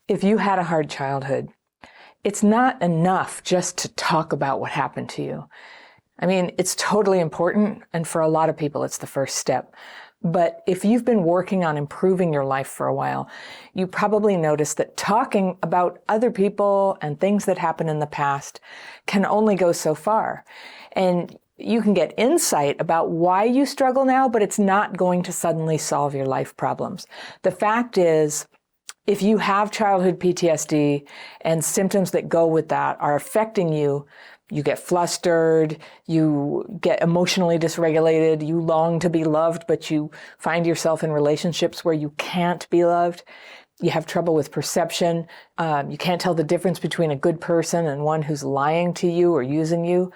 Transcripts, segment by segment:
If you had a hard childhood, it's not enough just to talk about what happened to you. I mean, it's totally important, and for a lot of people, it's the first step. But if you've been working on improving your life for a while, you probably notice that talking about other people and things that happened in the past can only go so far. And you can get insight about why you struggle now, but it's not going to suddenly solve your life problems. The fact is, if you have childhood PTSD and symptoms that go with that are affecting you, you get flustered, you get emotionally dysregulated, you long to be loved, but you find yourself in relationships where you can't be loved, you have trouble with perception, you can't tell the difference between a good person and one who's lying to you or using you.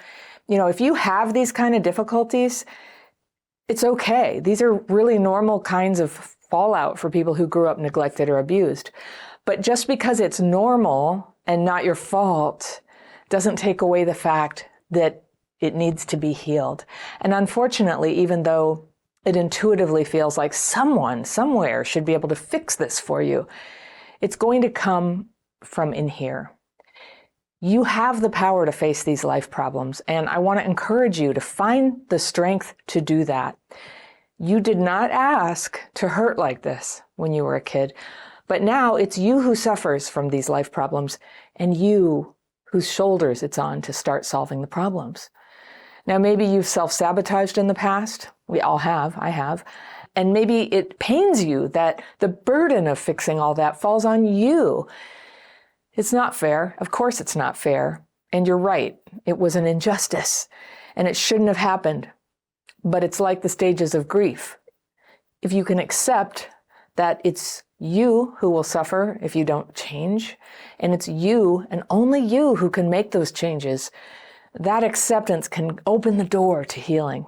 You know, if you have these kind of difficulties, it's okay. These are really normal kinds of fallout for people who grew up neglected or abused. But just because it's normal and not your fault doesn't take away the fact that it needs to be healed. And unfortunately, even though it intuitively feels like someone, somewhere should be able to fix this for you, it's going to come from in here. You have the power to face these life problems, and I want to encourage you to find the strength to do that. You did not ask to hurt like this when you were a kid, but now it's you who suffers from these life problems and you whose shoulders it's on to start solving the problems. Now, maybe you've self-sabotaged in the past. We all have, I have. And maybe it pains you that the burden of fixing all that falls on you. It's not fair. Of course it's not fair. And you're right. It was an injustice and it shouldn't have happened. But it's like the stages of grief. If you can accept that it's you who will suffer if you don't change, and it's you and only you who can make those changes, that acceptance can open the door to healing.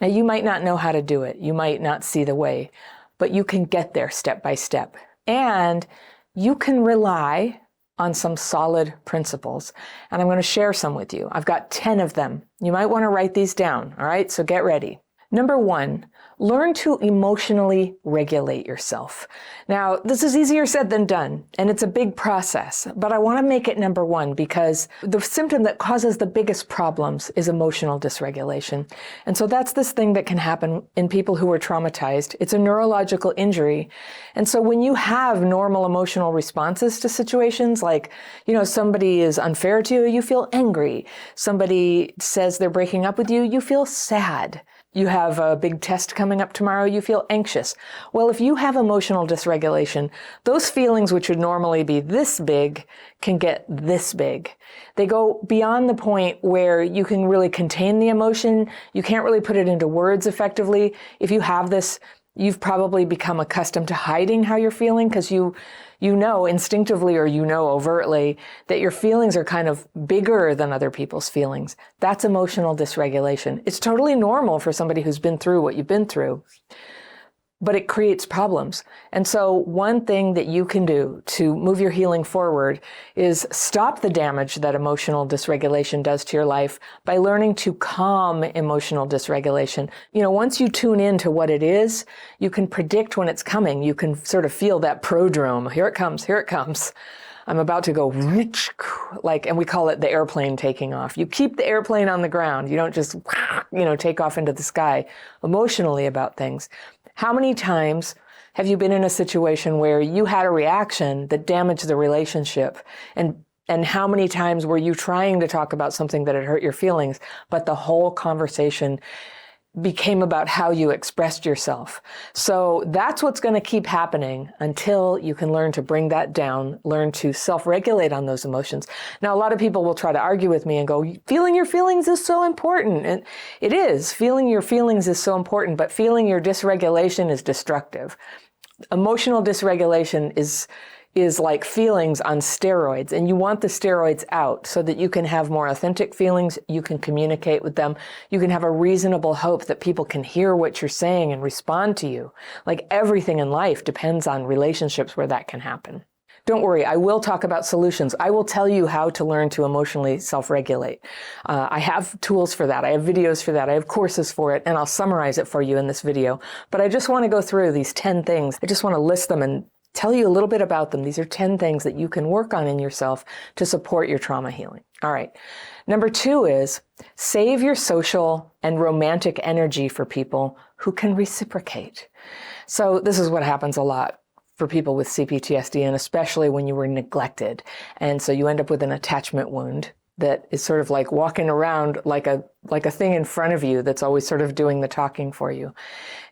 Now, you might not know how to do it. You might not see the way, but you can get there step by step. And you can rely on some solid principles. And I'm going to share some with you. I've got 10 of them. You might want to write these down. All right, so get ready. Number 1, learn to emotionally regulate yourself. Now, this is easier said than done, and it's a big process, but I want to make it number 1 because the symptom that causes the biggest problems is emotional dysregulation. And so that's this thing that can happen in people who are traumatized. It's a neurological injury. And so when you have normal emotional responses to situations like, somebody is unfair to you, you feel angry. Somebody says they're breaking up with you, you feel sad. You have a big test coming up tomorrow, you feel anxious. Well, if you have emotional dysregulation, those feelings which would normally be this big can get this big. They go beyond the point where you can really contain the emotion. You can't really put it into words effectively. If you have this, you've probably become accustomed to hiding how you're feeling because you know instinctively or overtly that your feelings are kind of bigger than other people's feelings. That's emotional dysregulation. It's totally normal for somebody who's been through what you've been through, but it creates problems. And so one thing that you can do to move your healing forward is stop the damage that emotional dysregulation does to your life by learning to calm emotional dysregulation. Once you tune into what it is, you can predict when it's coming. You can sort of feel that prodrome. Here it comes, here it comes. I'm about to go, and we call it the airplane taking off. You keep the airplane on the ground. You don't just, take off into the sky emotionally about things. How many times have you been in a situation where you had a reaction that damaged the relationship? And how many times were you trying to talk about something that had hurt your feelings, but the whole conversation became about how you expressed yourself? So that's what's going to keep happening until you can learn to bring that down, learn to self-regulate on those emotions. Now, a lot of people will try to argue with me and go, feeling your feelings is so important. And it is. Feeling your feelings is so important, but feeling your dysregulation is destructive. Emotional dysregulation is like feelings on steroids, and you want the steroids out so that you can have more authentic feelings, you can communicate with them, you can have a reasonable hope that people can hear what you're saying and respond to you. Like everything in life depends on relationships where that can happen. Don't worry, I will talk about solutions. I will tell you how to learn to emotionally self-regulate. I have tools for that. I have videos for that. I have courses for it, and I'll summarize it for you in this video. But I just want to go through these 10 things. I just want to list them and tell you a little bit about them. These are 10 things that you can work on in yourself to support your trauma healing. All right. Number 2 is save your social and romantic energy for people who can reciprocate. So this is what happens a lot for people with CPTSD, and especially when you were neglected. And so you end up with an attachment wound that is sort of like walking around like a thing in front of you that's always sort of doing the talking for you.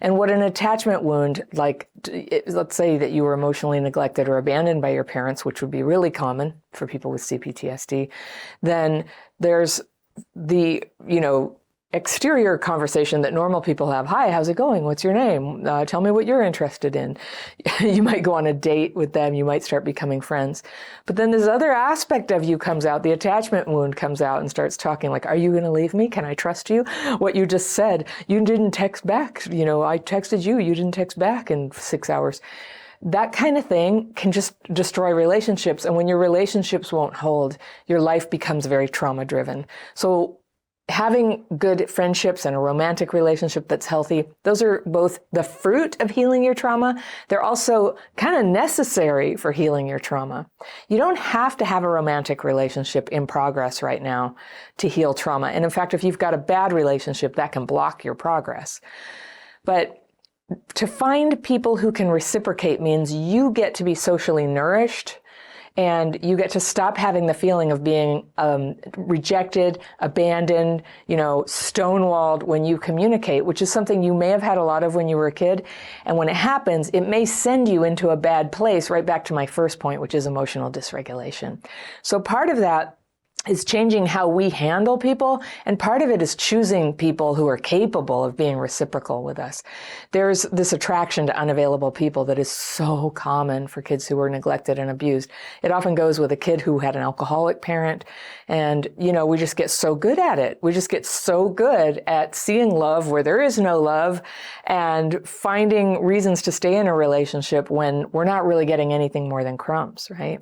And what an attachment wound, let's say that you were emotionally neglected or abandoned by your parents, which would be really common for people with CPTSD, then there's the, exterior conversation that normal people have. Hi, how's it going? What's your name? Tell me what you're interested in. You might go on a date with them. You might start becoming friends. But then this other aspect of you comes out. The attachment wound comes out and starts talking like, are you going to leave me? Can I trust you? What you just said, you didn't text back. I texted you. You didn't text back in 6 hours. That kind of thing can just destroy relationships. And when your relationships won't hold, your life becomes very trauma driven. So having good friendships and a romantic relationship that's healthy, those are both the fruit of healing your trauma. They're also kind of necessary for healing your trauma. You don't have to have a romantic relationship in progress right now to heal trauma. And in fact, if you've got a bad relationship, that can block your progress. But to find people who can reciprocate means you get to be socially nourished, and you get to stop having the feeling of being rejected, abandoned, stonewalled when you communicate, which is something you may have had a lot of when you were a kid. And when it happens, it may send you into a bad place, right back to my first point, which is emotional dysregulation. So part of that is changing how we handle people, and part of it is choosing people who are capable of being reciprocal with us. There's this attraction to unavailable people that is so common for kids who were neglected and abused. It often goes with a kid who had an alcoholic parent, and we just get so good at it. We just get so good at seeing love where there is no love and finding reasons to stay in a relationship when we're not really getting anything more than crumbs, right?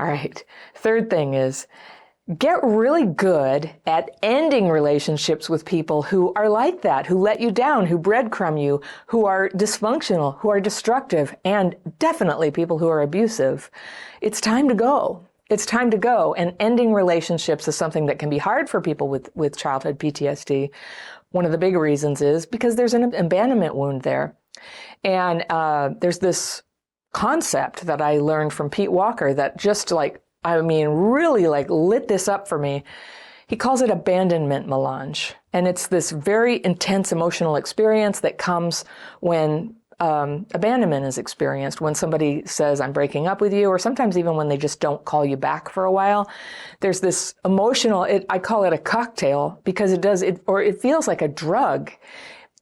All right. Third thing is, get really good at ending relationships with people who are like that, who let you down, who breadcrumb you, who are dysfunctional, who are destructive, and definitely people who are abusive. It's time to go. It's time to go. And ending relationships is something that can be hard for people with childhood PTSD. One of the big reasons is because there's an abandonment wound there. And there's this concept that I learned from Pete Walker that just really lit this up for me. He calls it abandonment melange. And it's this very intense emotional experience that comes when abandonment is experienced, when somebody says, I'm breaking up with you, or sometimes even when they just don't call you back for a while. There's this emotional, I call it a cocktail because it feels like a drug.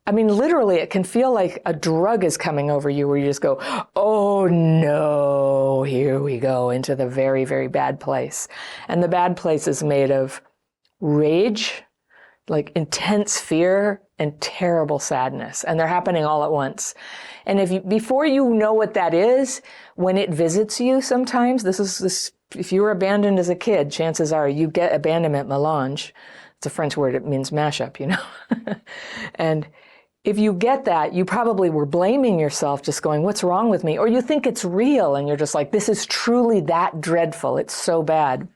I mean, literally, it can feel like a drug is coming over you where you just go, oh no, here we go into the very, very bad place. And the bad place is made of rage, like intense fear and terrible sadness. And they're happening all at once. And before you know what that is, when it visits you sometimes, if you were abandoned as a kid, chances are you get abandonment melange. It's a French word, it means mashup, And if you get that, you probably were blaming yourself, just going, what's wrong with me? Or you think it's real and you're just like, this is truly that dreadful. It's so bad.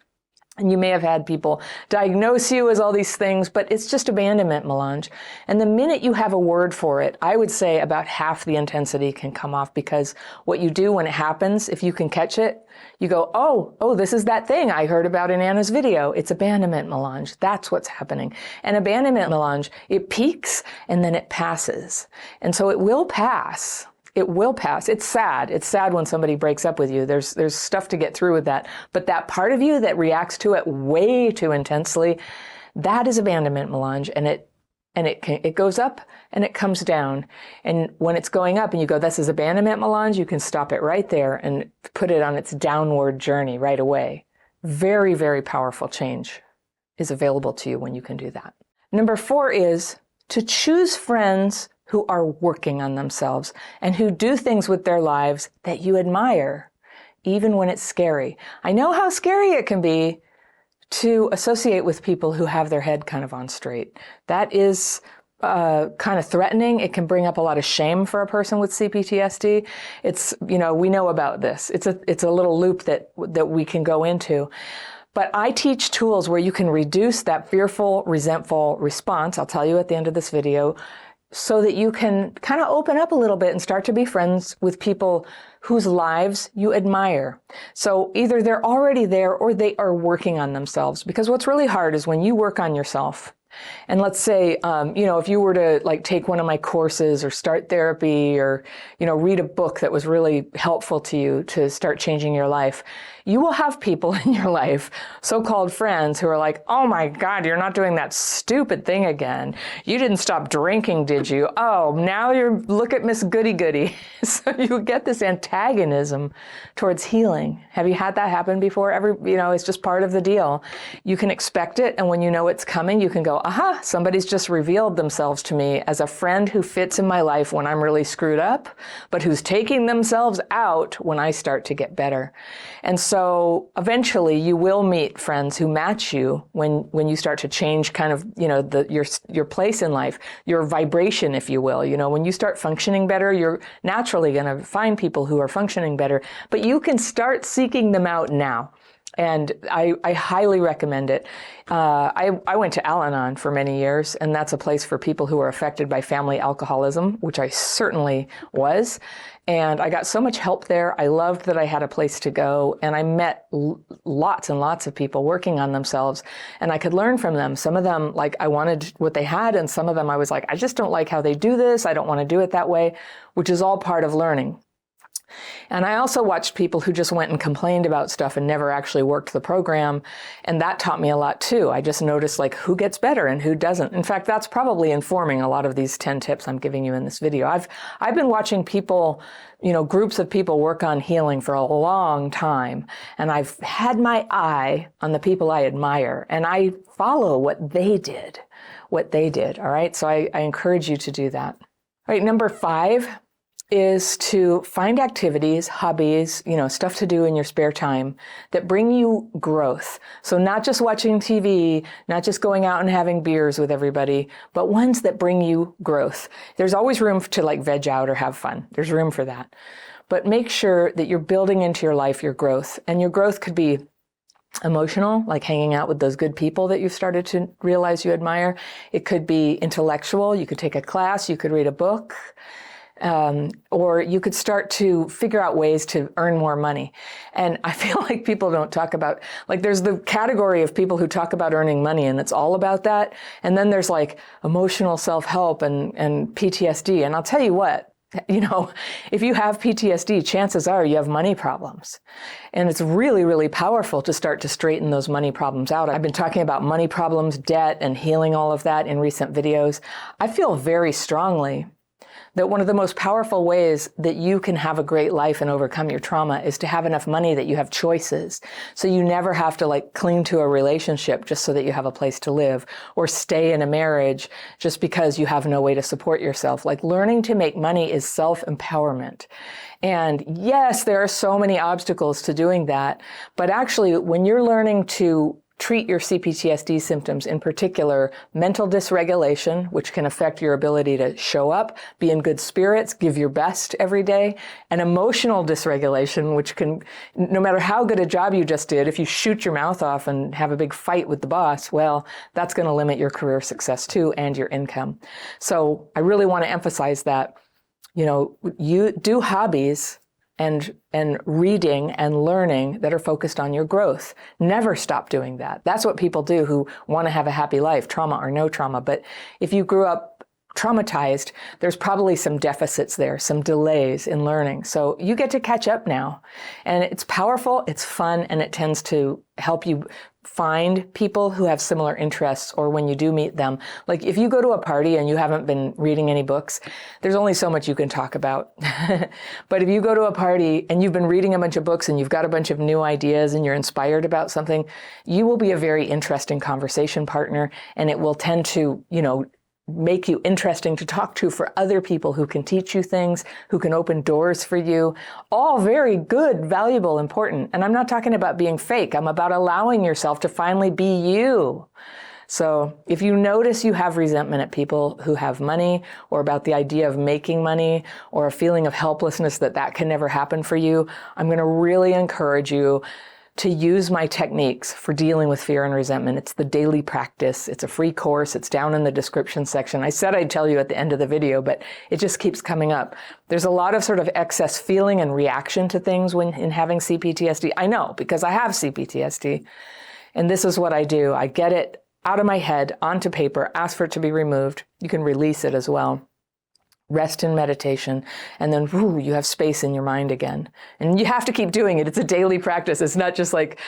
And you may have had people diagnose you as all these things, but it's just abandonment melange. And the minute you have a word for it, I would say about half the intensity can come off, because what you do when it happens, if you can catch it, you go, oh, this is that thing I heard about in Anna's video. It's abandonment melange. That's what's happening. And abandonment melange, it peaks and then it passes. And so it will pass. It will pass. It's sad. It's sad when somebody breaks up with you. There's stuff to get through with that. But that part of you that reacts to it way too intensely, that is abandonment melange, and it goes up and it comes down. And when it's going up and you go, this is abandonment melange, you can stop it right there and put it on its downward journey right away. Very, very powerful change is available to you when you can do that. Number 4 is to choose friends who are working on themselves and who do things with their lives that you admire, even when it's scary. I know how scary it can be to associate with people who have their head kind of on straight. That is kind of threatening. It can bring up a lot of shame for a person with CPTSD. It's, we know about this. It's a little loop that we can go into. But I teach tools where you can reduce that fearful, resentful response, I'll tell you at the end of this video, so that you can kind of open up a little bit and start to be friends with people whose lives you admire. So either they're already there or they are working on themselves. Because what's really hard is when you work on yourself, and let's say, if you were to like take one of my courses or start therapy or, read a book that was really helpful to you to start changing your life, you will have people in your life, so-called friends, who are like, oh my God, you're not doing that stupid thing again. You didn't stop drinking, did you? Oh, now look at Miss Goody Goody. So you get this antagonism towards healing. Have you had that happen before? It's just part of the deal. You can expect it, and when you know it's coming, you can go, aha, somebody's just revealed themselves to me as a friend who fits in my life when I'm really screwed up, but who's taking themselves out when I start to get better. And so eventually you will meet friends who match you when you start to change kind of, your place in life, your vibration, if you will. When you start functioning better, you're naturally going to find people who are functioning better, but you can start seeking them out now. And I highly recommend it. I went to Al-Anon for many years, and that's a place for people who are affected by family alcoholism, which I certainly was. And I got so much help there. I loved that I had a place to go, and I met lots and lots of people working on themselves, and I could learn from them. Some of them, like, I wanted what they had, and some of them I was like, I just don't like how they do this. I don't want to do it that way, which is all part of learning. And I also watched people who just went and complained about stuff and never actually worked the program. And that taught me a lot too. I just noticed like who gets better and who doesn't. In fact, that's probably informing a lot of these 10 tips I'm giving you in this video. I've been watching people, groups of people work on healing for a long time. And I've had my eye on the people I admire, and I follow what they did. All right. So I encourage you to do that. All right. Number 5 is to find activities, hobbies, stuff to do in your spare time that bring you growth. So not just watching TV, not just going out and having beers with everybody, but ones that bring you growth. There's always room to like veg out or have fun. There's room for that. But make sure that you're building into your life your growth. And your growth could be emotional, like hanging out with those good people that you've started to realize you admire. It could be intellectual. You could take a class, you could read a book. Or you could start to figure out ways to earn more money. And I feel like people don't talk about, like there's the category of people who talk about earning money and it's all about that. And then there's like emotional self-help and PTSD. And I'll tell you what, if you have PTSD, chances are you have money problems. And it's really, really powerful to start to straighten those money problems out. I've been talking about money problems, debt, and healing all of that in recent videos. I feel very strongly that one of the most powerful ways that you can have a great life and overcome your trauma is to have enough money that you have choices. So you never have to like cling to a relationship just so that you have a place to live, or stay in a marriage just because you have no way to support yourself. Like learning to make money is self-empowerment. And yes, there are so many obstacles to doing that. But actually, when you're learning to treat your CPTSD symptoms, in particular, mental dysregulation, which can affect your ability to show up, be in good spirits, give your best every day, and emotional dysregulation, which can, no matter how good a job you just did, if you shoot your mouth off and have a big fight with the boss, well, that's going to limit your career success too and your income. So I really want to emphasize that, you do hobbies and reading and learning that are focused on your growth. Never stop doing that. That's what people do who want to have a happy life, trauma or no trauma. But if you grew up traumatized, there's probably some deficits there, some delays in learning. So you get to catch up now. And it's powerful, it's fun, and it tends to help you find people who have similar interests, or when you do meet them. Like if you go to a party and you haven't been reading any books, there's only so much you can talk about. But if you go to a party and you've been reading a bunch of books and you've got a bunch of new ideas and you're inspired about something, you will be a very interesting conversation partner, and it will tend to, make you interesting to talk to for other people who can teach you things, who can open doors for you. All very good, valuable, important. And I'm not talking about being fake. I'm about allowing yourself to finally be you. So if you notice you have resentment at people who have money, or about the idea of making money, or a feeling of helplessness that can never happen for you, I'm going to really encourage you to use my techniques for dealing with fear and resentment. It's the daily practice. It's a free course. It's down in the description section. I said I'd tell you at the end of the video, but it just keeps coming up. There's a lot of sort of excess feeling and reaction to things in having CPTSD. I know, because I have CPTSD. And this is what I do. I get it out of my head, onto paper, ask for it to be removed. You can release it as well. Rest in meditation, and then you have space in your mind again. And you have to keep doing it. It's a daily practice. It's not just like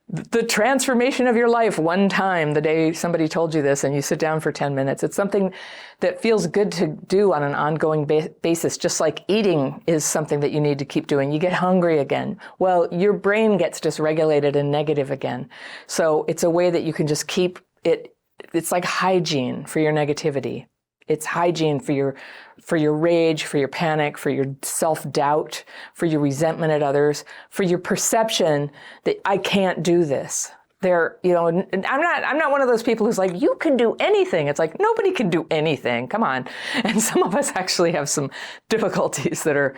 the transformation of your life one time the day somebody told you this and you sit down for 10 minutes. It's something that feels good to do on an ongoing basis, just like eating is something that you need to keep doing. You get hungry again. Well, your brain gets dysregulated and negative again. So it's a way that you can just keep it. It's like hygiene for your negativity. It's hygiene for your rage, for your panic, for your self-doubt, for your resentment at others, for your perception that I can't do this. I'm not one of those people who's like, you can do anything. It's like, nobody can do anything. Come on. And some of us actually have some difficulties that are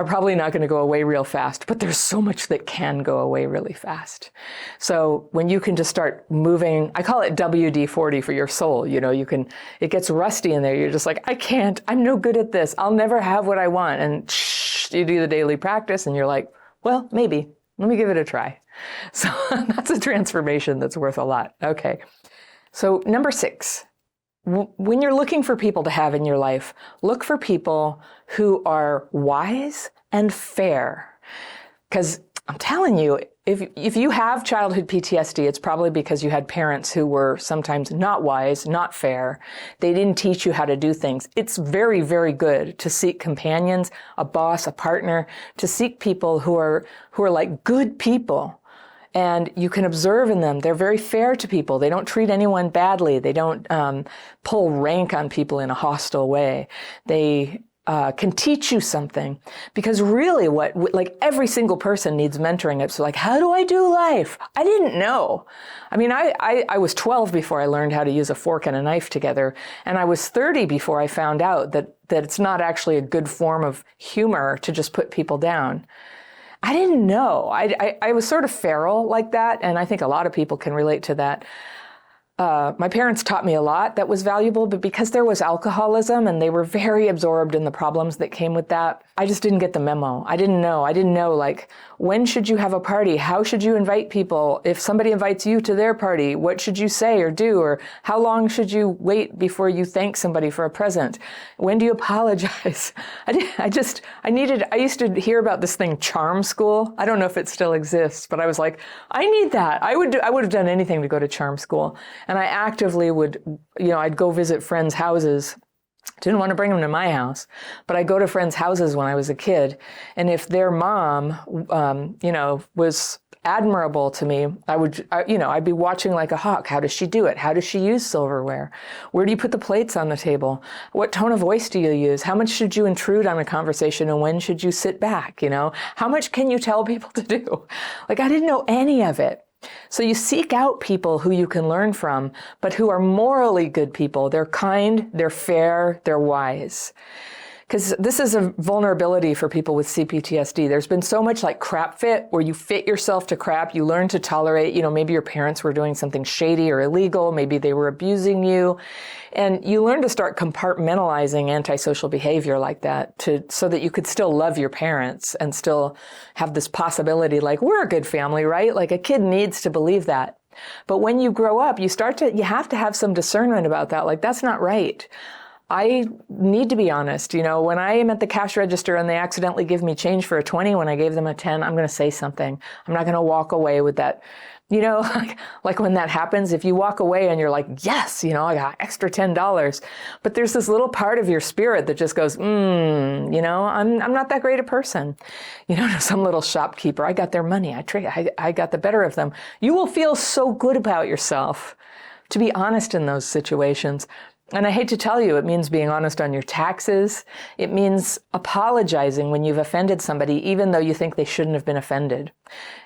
probably not going to go away real fast, but there's so much that can go away really fast. So when you can just start moving, I call it WD-40 for your soul. It gets rusty in there. You're just like, I can't, I'm no good at this. I'll never have what I want. And you do the daily practice and you're like, well, maybe, let me give it a try. So that's a transformation that's worth a lot. Okay. So number 6, when you're looking for people to have in your life, look for people who are wise and fair. Because I'm telling you, if you have childhood PTSD, it's probably because you had parents who were sometimes not wise, not fair. They didn't teach you how to do things. It's very, very good to seek companions, a boss, a partner, to seek people who are like good people. And you can observe in them, they're very fair to people. They don't treat anyone badly. They don't pull rank on people in a hostile way. They can teach you something, because really like every single person needs mentoring. It's like, how do I do life? I didn't know. I mean, I was 12 before I learned how to use a fork and a knife together. And I was 30 before I found out that it's not actually a good form of humor to just put people down. I didn't know. I was sort of feral like that. And I think a lot of people can relate to that. My parents taught me a lot that was valuable, but because there was alcoholism and they were very absorbed in the problems that came with that, I just didn't get the memo. I didn't know, like, when should you have a party? How should you invite people? If somebody invites you to their party, what should you say or do? Or how long should you wait before you thank somebody for a present? When do you apologize? I used to hear about this thing, charm school. I don't know if it still exists, but I was like, I need that. I would have done anything to go to charm school. And I actively I'd go visit friends' houses. Didn't want to bring them to my house, but I'd go to friends' houses when I was a kid. And if their mom, was admirable to me, I'd be watching like a hawk. How does she do it? How does she use silverware? Where do you put the plates on the table? What tone of voice do you use? How much should you intrude on a conversation, and when should you sit back? How much can you tell people to do? Like, I didn't know any of it. So you seek out people who you can learn from, but who are morally good people. They're kind, they're fair, they're wise. Because this is a vulnerability for people with CPTSD. There's been so much like crap fit, where you fit yourself to crap. You learn to tolerate, maybe your parents were doing something shady or illegal. Maybe they were abusing you. And you learn to start compartmentalizing antisocial behavior like that so that you could still love your parents and still have this possibility, like, we're a good family, right? Like, a kid needs to believe that. But when you grow up, you have to have some discernment about that. Like, that's not right. I need to be honest. When I am at the cash register and they accidentally give me change for a 20 when I gave them a 10, I'm going to say something. I'm not going to walk away with that. Like when that happens, if you walk away and you're like, yes, I got extra $10, but there's this little part of your spirit that just goes, I'm not that great a person. Some little shopkeeper, I got their money. I got the better of them. You will feel so good about yourself to be honest in those situations. And I hate to tell you, it means being honest on your taxes. It means apologizing when you've offended somebody, even though you think they shouldn't have been offended.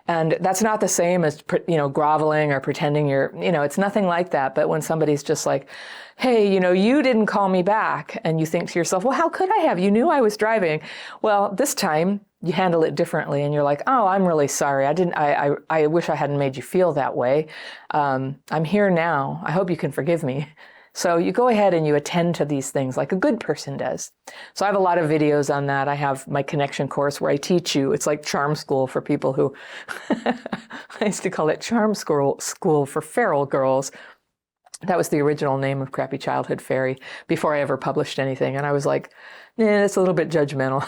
And that's not the same as, groveling or pretending it's nothing like that. But when somebody's just like, hey, you didn't call me back, and you think to yourself, well, how could I have? You knew I was driving. Well, this time you handle it differently, and you're like, oh, I'm really sorry. I wish I hadn't made you feel that way. I'm here now. I hope you can forgive me. So you go ahead and you attend to these things like a good person does. So I have a lot of videos on that. I have my connection course where I teach you. It's like charm school for people who, I used to call it charm school for feral girls. That was the original name of Crappy Childhood Fairy before I ever published anything. And I was like, it's a little bit judgmental,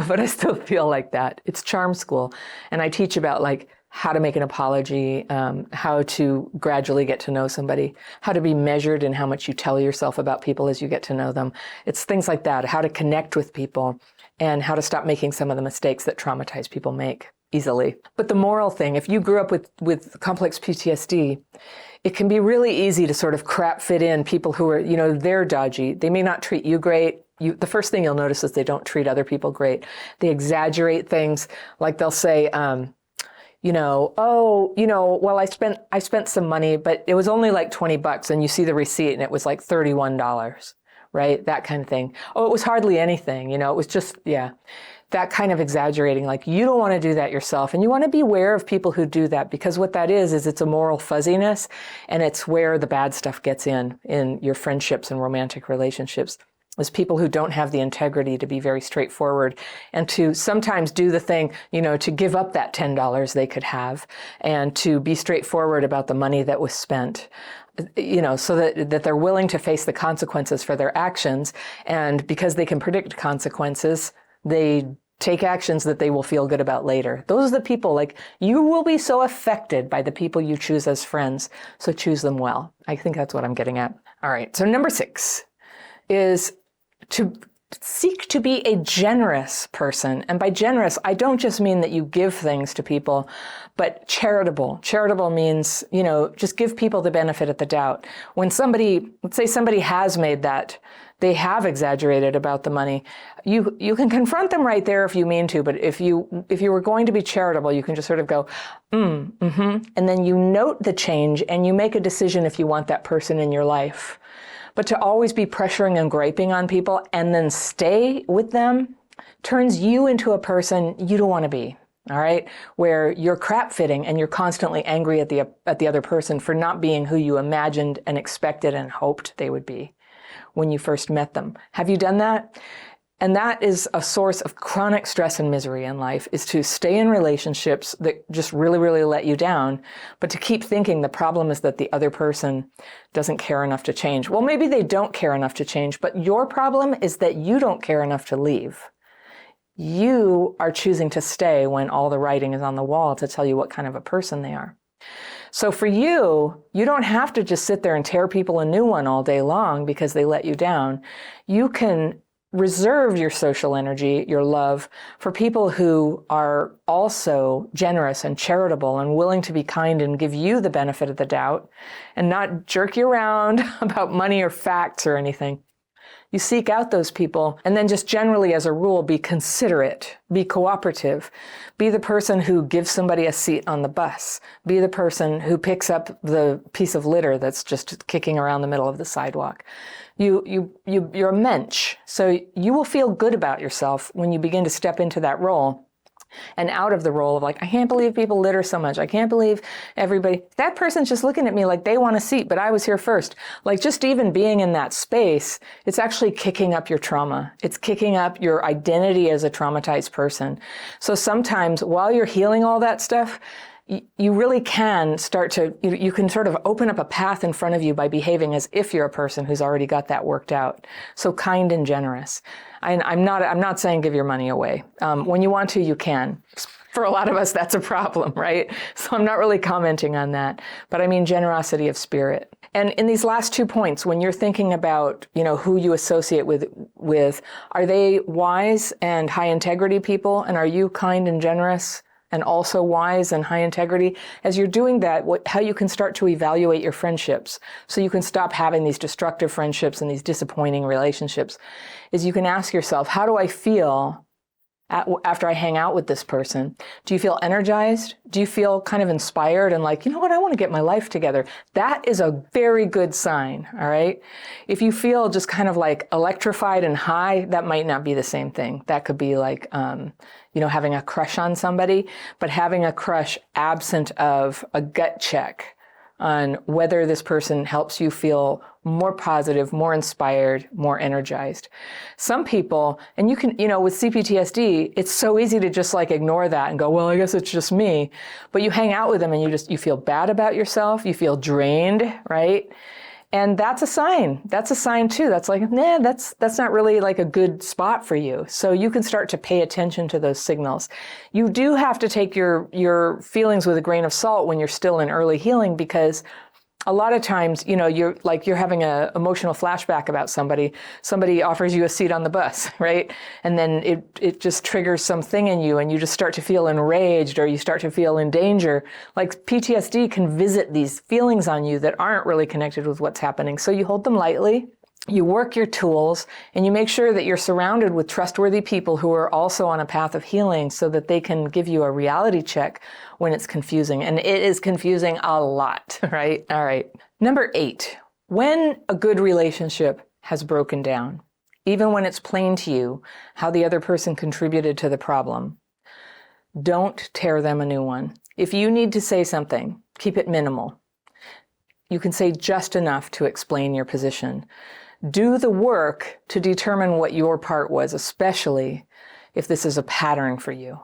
but I still feel like that. It's charm school. And I teach about like how to make an apology, how to gradually get to know somebody, how to be measured in how much you tell yourself about people as you get to know them. It's things like that, how to connect with people and how to stop making some of the mistakes that traumatized people make easily. But the moral thing, if you grew up with complex PTSD, it can be really easy to sort of crap fit in people who are, they're dodgy. They may not treat you great. The first thing you'll notice is they don't treat other people great. They exaggerate things, like they'll say, well, I spent some money, but it was only like $20, and you see the receipt and it was like $31, right? That kind of thing. Oh, it was hardly anything, it was just, that kind of exaggerating. Like, you don't want to do that yourself, and you want to be aware of people who do that, because what that is it's a moral fuzziness, and it's where the bad stuff gets in your friendships and romantic relationships. Is people who don't have the integrity to be very straightforward and to sometimes do the thing, to give up that $10 they could have and to be straightforward about the money that was spent, so that they're willing to face the consequences for their actions. And because they can predict consequences, they take actions that they will feel good about later. Those are the people, like, you will be so affected by the people you choose as friends. So choose them well. I think that's what I'm getting at. All right. So number 6 is to seek to be a generous person. And by generous, I don't just mean that you give things to people, but charitable. Charitable means, just give people the benefit of the doubt. When let's say somebody has made that, they have exaggerated about the money, you can confront them right there if you mean to, but if you were going to be charitable, you can just sort of go, and then you note the change and you make a decision if you want that person in your life. But to always be pressuring and griping on people and then stay with them turns you into a person you don't want to be, all right? Where you're crap fitting and you're constantly angry at the other person for not being who you imagined and expected and hoped they would be when you first met them. Have you done that? And that is a source of chronic stress and misery in life, is to stay in relationships that just really, really let you down, but to keep thinking the problem is that the other person doesn't care enough to change. Well, maybe they don't care enough to change, but your problem is that you don't care enough to leave. You are choosing to stay when all the writing is on the wall to tell you what kind of a person they are. So for you, you don't have to just sit there and tear people a new one all day long because they let you down. You can reserve your social energy, your love, for people who are also generous and charitable and willing to be kind and give you the benefit of the doubt and not jerk you around about money or facts or anything. You seek out those people, and then just generally as a rule, be considerate, be cooperative, be the person who gives somebody a seat on the bus, be the person who picks up the piece of litter that's just kicking around the middle of the sidewalk. You're a mensch, so you will feel good about yourself when you begin to step into that role and out of the role of like, I can't believe people litter so much. I can't believe everybody, that person's just looking at me like they want a seat, but I was here first. Like, just even being in that space, it's actually kicking up your trauma. It's kicking up your identity as a traumatized person. So sometimes while you're healing all that stuff, you really can start to, you can sort of open up a path in front of you by behaving as if you're a person who's already got that worked out. So kind and generous. I'm not saying give your money away. When you want to, you can. For a lot of us, that's a problem, right? So I'm not really commenting on that, but I mean generosity of spirit. And in these last 2 points, when you're thinking about, who you associate with, are they wise and high integrity people? And are you kind and generous and also wise and high integrity, as you're doing that, how you can start to evaluate your friendships so you can stop having these destructive friendships and these disappointing relationships, is you can ask yourself, how do I feel after I hang out with this person? Do you feel energized? Do you feel kind of inspired and like, you know what, I want to get my life together? That is a very good sign, all right? If you feel just kind of like electrified and high, that might not be the same thing. That could be like, having a crush on somebody, but having a crush absent of a gut check on whether this person helps you feel more positive, more inspired, more energized. Some people, and you can, with CPTSD, it's so easy to just like ignore that and go, well, I guess it's just me. But you hang out with them and you feel bad about yourself. You feel drained, right? And that's a sign. That's a sign too. That's like, that's not really like a good spot for you. So you can start to pay attention to those signals. You do have to take your feelings with a grain of salt when you're still in early healing, because a lot of times, you're having an emotional flashback about somebody. Somebody offers you a seat on the bus, right? And then it just triggers something in you and you just start to feel enraged or you start to feel in danger. Like PTSD can visit these feelings on you that aren't really connected with what's happening. So you hold them lightly. You work your tools and you make sure that you're surrounded with trustworthy people who are also on a path of healing so that they can give you a reality check when it's confusing. And it is confusing a lot, right? All right. Number 8, when a good relationship has broken down, even when it's plain to you how the other person contributed to the problem, don't tear them a new one. If you need to say something, keep it minimal. You can say just enough to explain your position. Do the work to determine what your part was, especially if this is a pattern for you.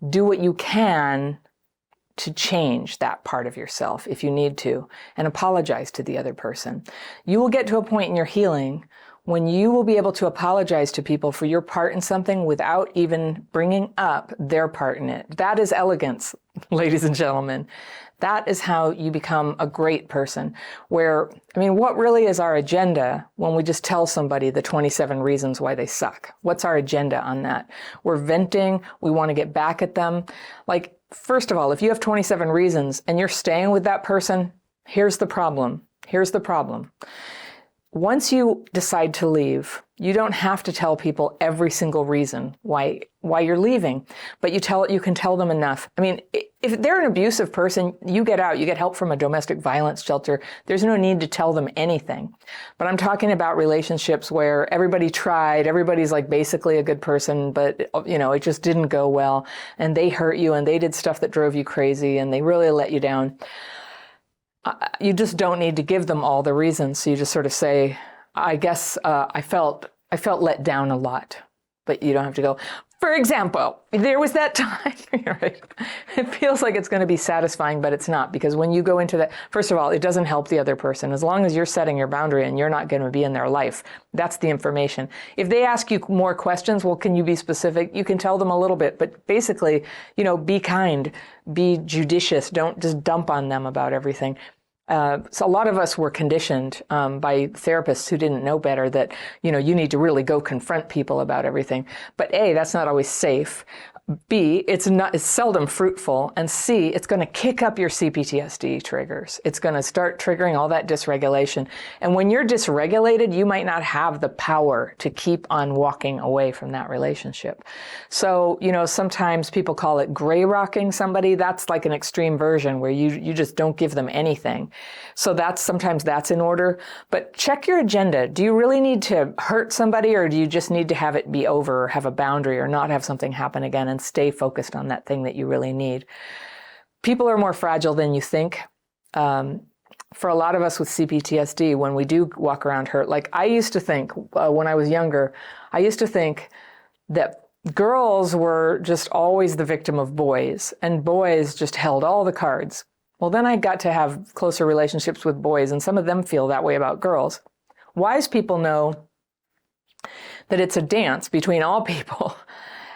Do what you can to change that part of yourself if you need to, and apologize to the other person. You will get to a point in your healing when you will be able to apologize to people for your part in something without even bringing up their part in it. That is elegance, ladies and gentlemen. That is how you become a great person. What really is our agenda when we just tell somebody the 27 reasons why they suck? What's our agenda on that? We're venting. We want to get back at them. Like, first of all, if you have 27 reasons and you're staying with that person, here's the problem. Here's the problem. Once you decide to leave, you don't have to tell people every single reason why you're leaving, but you can tell them enough. If they're an abusive person, you get out, you get help from a domestic violence shelter. There's no need to tell them anything. But I'm talking about relationships where everybody tried, everybody's like basically a good person, but it just didn't go well, and they hurt you and they did stuff that drove you crazy and they really let you down. You just don't need to give them all the reasons. So you just sort of say, I guess I felt let down a lot, but you don't have to go, for example, there was that time, right? It feels like it's going to be satisfying, but it's not, because when you go into that, first of all, it doesn't help the other person. As long as you're setting your boundary and you're not going to be in their life, that's the information. If they ask you more questions, well, can you be specific? You can tell them a little bit, but basically, be kind, be judicious. Don't just dump on them about everything. So a lot of us were conditioned by therapists who didn't know better that, you need to really go confront people about everything. But A, that's not always safe. B, it's seldom fruitful. And C, it's going to kick up your CPTSD triggers. It's going to start triggering all that dysregulation. And when you're dysregulated, you might not have the power to keep on walking away from that relationship. So, sometimes people call it gray rocking somebody. That's like an extreme version where you just don't give them anything. So sometimes that's in order. But check your agenda. Do you really need to hurt somebody, or do you just need to have it be over, or have a boundary, or not have something happen again, and stay focused on that thing that you really need? People are more fragile than you think. For a lot of us with CPTSD, when we do walk around hurt, like I used to think when I was younger, I used to think that girls were just always the victim of boys, and boys just held all the cards. Well, then I got to have closer relationships with boys, and some of them feel that way about girls. Wise people know that it's a dance between all people,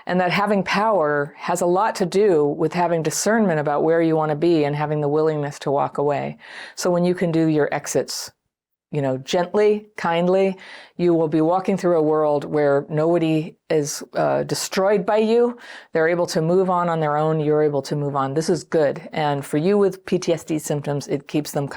and that having power has a lot to do with having discernment about where you want to be and having the willingness to walk away. So when you can do your exits, gently, kindly, you will be walking through a world where nobody destroyed by you. They're able to move on their own. You're able to move on. This is good. And for you with PTSD symptoms, it keeps them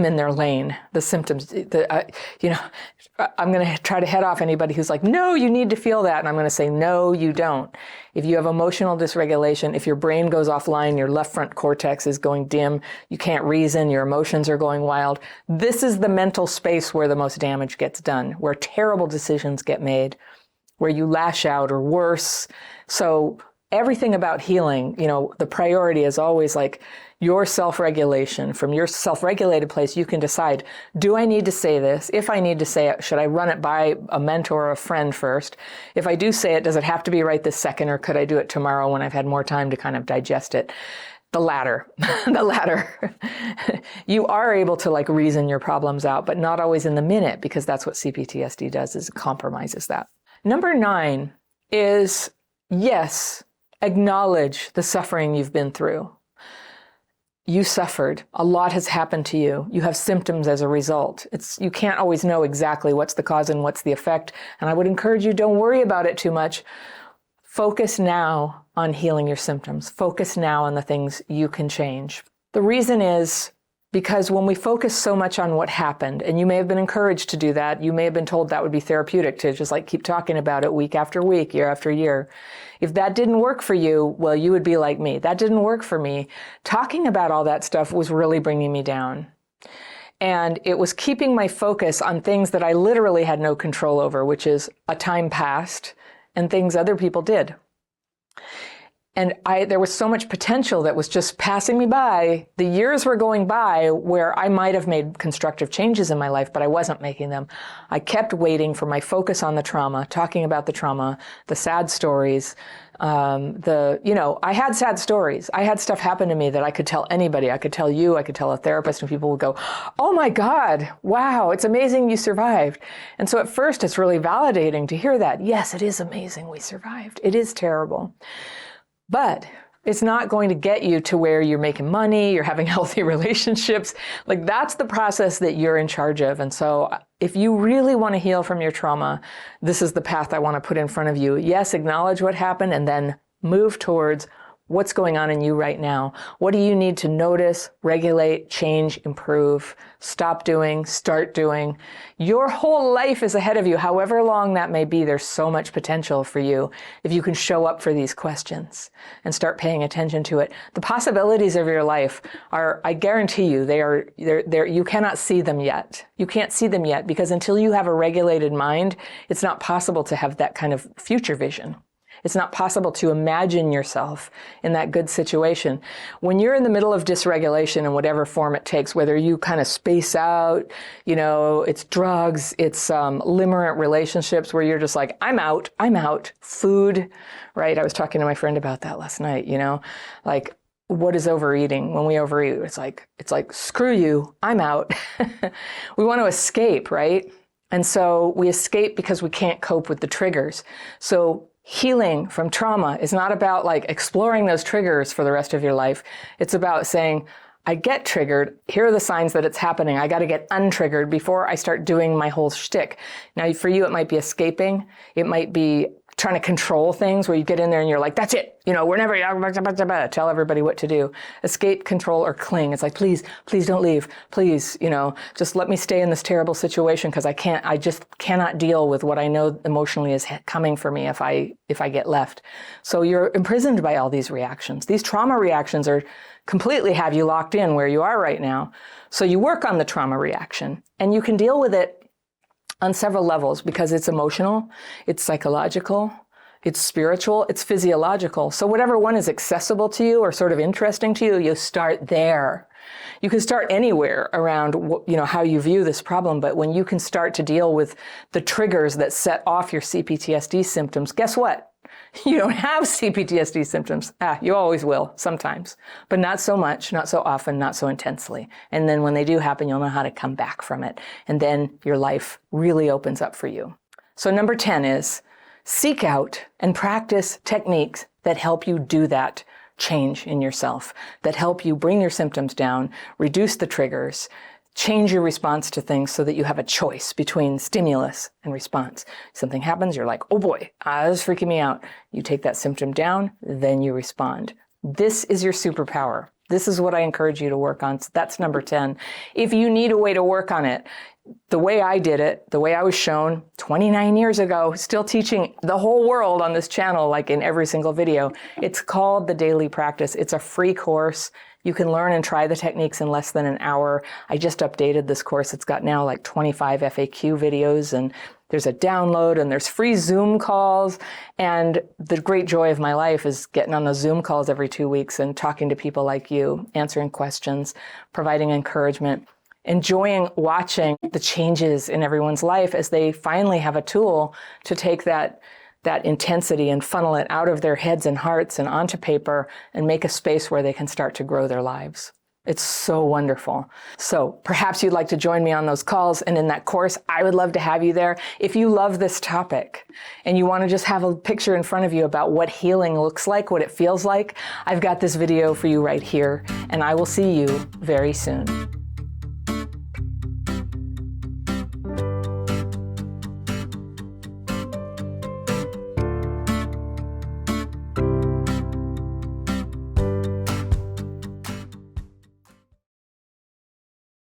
in their lane. The symptoms, I'm going to try to head off anybody who's like, no, you need to feel that. And I'm going to say, no, you don't. If you have emotional dysregulation, if your brain goes offline, your left front cortex is going dim, you can't reason, your emotions are going wild, this is the mental space where the most damage gets done, where terrible decisions get made, where you lash out or worse. So everything about healing, the priority is always like your self-regulation. From your self-regulated place, you can decide, do I need to say this? If I need to say it, should I run it by a mentor or a friend first? If I do say it, does it have to be right this second, or could I do it tomorrow when I've had more time to kind of digest it? The latter, the latter. You are able to reason your problems out, but not always in the minute, because that's what CPTSD does, is it compromises that. Number 9 is, yes, acknowledge the suffering you've been through. You suffered. A lot has happened to you. You have symptoms as a result. You can't always know exactly what's the cause and what's the effect. And I would encourage you, don't worry about it too much. Focus now on healing your symptoms. Focus now on the things you can change. The reason is because when we focus so much on what happened, and you may have been encouraged to do that, you may have been told that would be therapeutic to just keep talking about it week after week, year after year. If that didn't work for you, well, you would be like me. That didn't work for me. Talking about all that stuff was really bringing me down. And it was keeping my focus on things that I literally had no control over, which is a time past and things other people did. And there was so much potential that was just passing me by. The years were going by where I might have made constructive changes in my life, but I wasn't making them. I kept waiting for my focus on the trauma, talking about the trauma, the sad stories. I had sad stories. I had stuff happen to me that I could tell anybody. I could tell you, I could tell a therapist, and people would go, oh my God, wow, it's amazing you survived. And so at first it's really validating to hear that. Yes, it is amazing we survived. It is terrible. But it's not going to get you to where you're making money, you're having healthy relationships. That's the process that you're in charge of. And so if you really want to heal from your trauma, this is the path I want to put in front of you. Yes, acknowledge what happened and then move towards what's going on in you right now. What do you need to notice, regulate, change, improve, stop doing, start doing? Your whole life is ahead of you. However long that may be, there's so much potential for you if you can show up for these questions and start paying attention to it. The possibilities of your life are, I guarantee you, they're you cannot see them yet. You can't see them yet because until you have a regulated mind, it's not possible to have that kind of future vision. It's not possible to imagine yourself in that good situation. When you're in the middle of dysregulation in whatever form it takes, whether you kind of space out, it's drugs, it's limerent relationships where you're just like, I'm out, food, right? I was talking to my friend about that last night, what is overeating? When we overeat, it's like, screw you, I'm out. We want to escape, right? And so we escape because we can't cope with the triggers. So healing from trauma is not about exploring those triggers for the rest of your life. It's about saying, I get triggered. Here are the signs that it's happening. I got to get untriggered before I start doing my whole shtick. Now, for you, it might be escaping. It might be trying to control things where you get in there and you're like, that's it. We're never, tell everybody what to do. Escape, control, or cling. It's like, please don't leave. Please, just let me stay in this terrible situation because I just cannot deal with what I know emotionally is coming for me if I get left. So you're imprisoned by all these reactions. These trauma reactions completely have you locked in where you are right now. So you work on the trauma reaction and you can deal with it on several levels because it's emotional, it's psychological, it's spiritual, it's physiological. So whatever one is accessible to you or sort of interesting to you, you start there. You can start anywhere around, how you view this problem, but when you can start to deal with the triggers that set off your CPTSD symptoms, guess what? You don't have CPTSD symptoms. You always will, sometimes, but not so much, not so often, not so intensely. And then when they do happen, you'll know how to come back from it. And then your life really opens up for you. So number 10 is seek out and practice techniques that help you do that change in yourself, that help you bring your symptoms down, reduce the triggers, change your response to things so that you have a choice between stimulus and response. Something happens, you're like, oh boy, this is freaking me out. You take that symptom down, then you respond. This is your superpower. This is what I encourage you to work on. So that's number 10. If you need a way to work on it, the way I did it, the way I was shown 29 years ago, still teaching the whole world on this channel, like in every single video, it's called the Daily Practice. It's a free course. You can learn and try the techniques in less than an hour. I just updated this course. It's got now like 25 FAQ videos, and there's a download, and there's free Zoom calls. And the great joy of my life is getting on those Zoom calls every 2 weeks and talking to people like you, answering questions, providing encouragement, enjoying watching the changes in everyone's life as they finally have a tool to take that intensity and funnel it out of their heads and hearts and onto paper and make a space where they can start to grow their lives. It's so wonderful. So perhaps you'd like to join me on those calls and in that course. I would love to have you there. If you love this topic and you want to just have a picture in front of you about what healing looks like, what it feels like, I've got this video for you right here, and I will see you very soon.